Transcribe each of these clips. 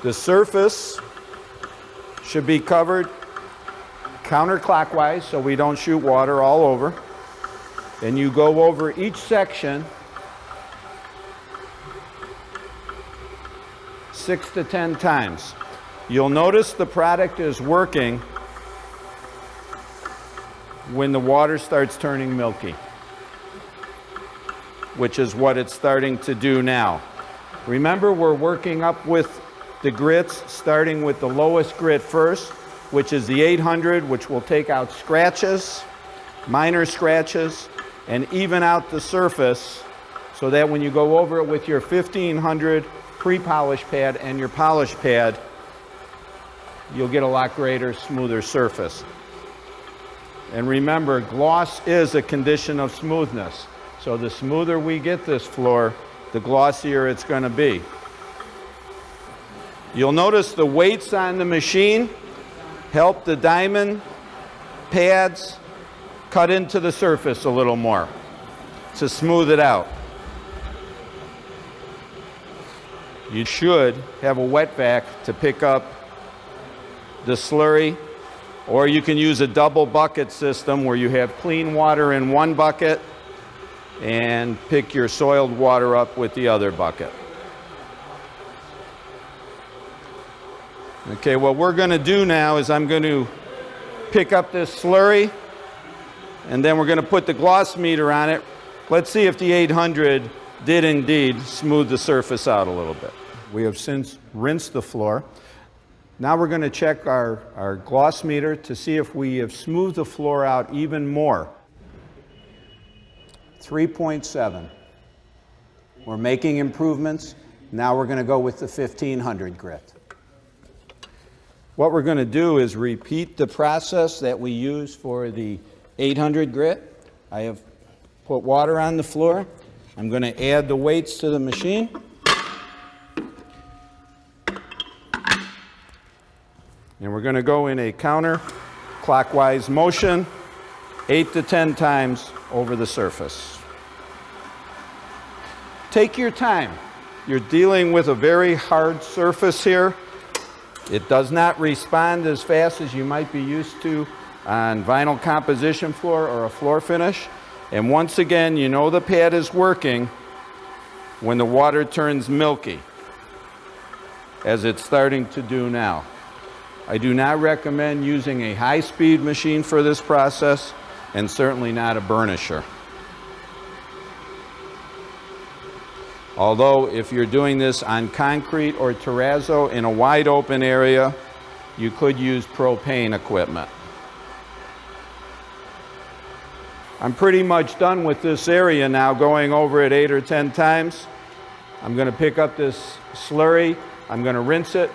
The surface should be covered counterclockwise so we don't shoot water all over. And you go over each section 6 to 10 times. You'll notice the product is working when the water starts turning milky, which is what it's starting to do now. Remember, we're working up with the grits, starting with the lowest grit first, which is the 800, which will take out scratches, minor scratches, and even out the surface so that when you go over it with your 1500 pre-polish pad and your polish pad, you'll get a lot greater, smoother surface. And remember, gloss is a condition of smoothness. So the smoother we get this floor, the glossier it's going to be. You'll notice the weights on the machine help the diamond pads cut into the surface a little more to smooth it out. You should have a wet vac to pick up the slurry, or you can use a double bucket system where you have clean water in one bucket and pick your soiled water up with the other bucket. Okay, what we're going to do now is I'm going to pick up this slurry, and then we're going to put the gloss meter on it. Let's see if the 800 did indeed smooth the surface out a little bit. We have since rinsed the floor. Now we're going to check our gloss meter to see if we have smoothed the floor out even more. 3.7. We're making improvements. Now we're going to go with the 1500 grit. What we're going to do is repeat the process that we use for the 800 grit. I have put water on the floor. I'm going to add the weights to the machine. And we're going to go in a counterclockwise motion 8 to 10 times over the surface. Take your time. You're dealing with a very hard surface here. It does not respond as fast as you might be used to on vinyl composition floor or a floor finish. And once again, you know the pad is working when the water turns milky, as it's starting to do now. I do not recommend using a high-speed machine for this process, and certainly not a burnisher. Although, if you're doing this on concrete or terrazzo in a wide open area, you could use propane equipment. I'm pretty much done with this area now, going over it 8 or 10 times. I'm going to pick up this slurry, I'm going to rinse it,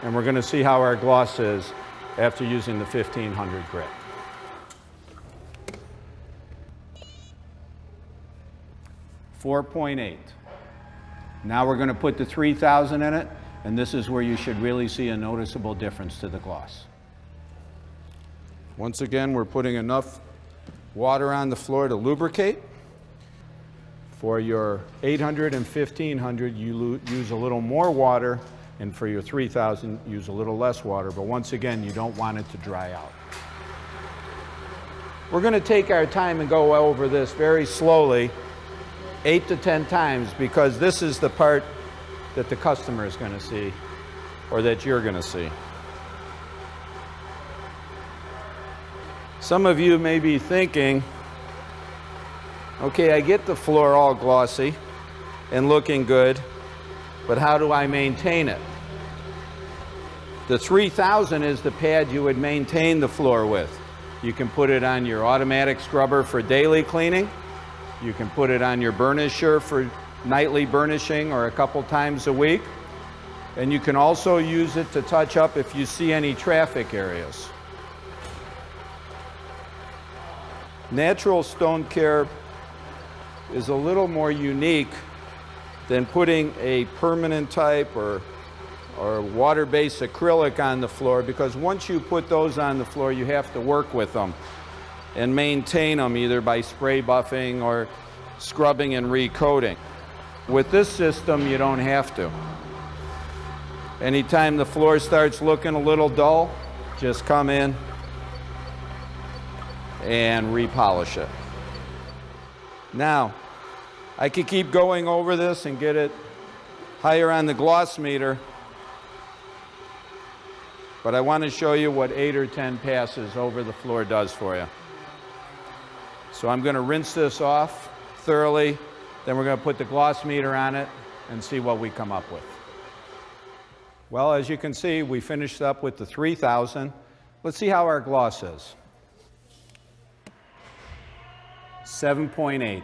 and we're going to see how our gloss is after using the 1500 grit. .8. Now we're going to put the 3000 in it, and this is where you should really see a noticeable difference to the gloss. Once again, we're putting enough water on the floor to lubricate. For your 800 and 1500, you use a little more water, and for your 3000, use a little less water, but once again, you don't want it to dry out. We're going to take our time and go over this very slowly, 8 to 10 times, because this is the part that the customer is going to see, or that you're going to see. Some of you may be thinking, okay, I get the floor all glossy and looking good, but how do I maintain it? The 3000 is the pad you would maintain the floor with. You can put it on your automatic scrubber for daily cleaning. You can put it on your burnisher for nightly burnishing or a couple times a week. And you can also use it to touch up if you see any traffic areas. Natural stone care is a little more unique than putting a permanent type or water-based acrylic on the floor, because once you put those on the floor, you have to work with them and maintain them either by spray buffing or scrubbing and recoating. With this system, you don't have to. Anytime the floor starts looking a little dull, just come in and repolish it. Now, I could keep going over this and get it higher on the gloss meter, but I want to show you what 8 or 10 passes over the floor does for you. So I'm going to rinse this off thoroughly, then we're going to put the gloss meter on it and see what we come up with. Well, as you can see, we finished up with the 3000. Let's see how our gloss is. 7.8.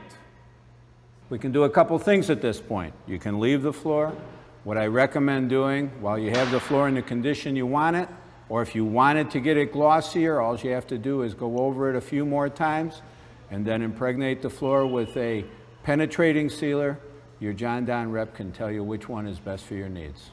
We can do a couple things at this point. You can leave the floor. What I recommend doing while you have the floor in the condition you want it, or if you wanted to get it glossier, all you have to do is go over it a few more times and then impregnate the floor with a penetrating sealer. Your John Don rep can tell you which one is best for your needs.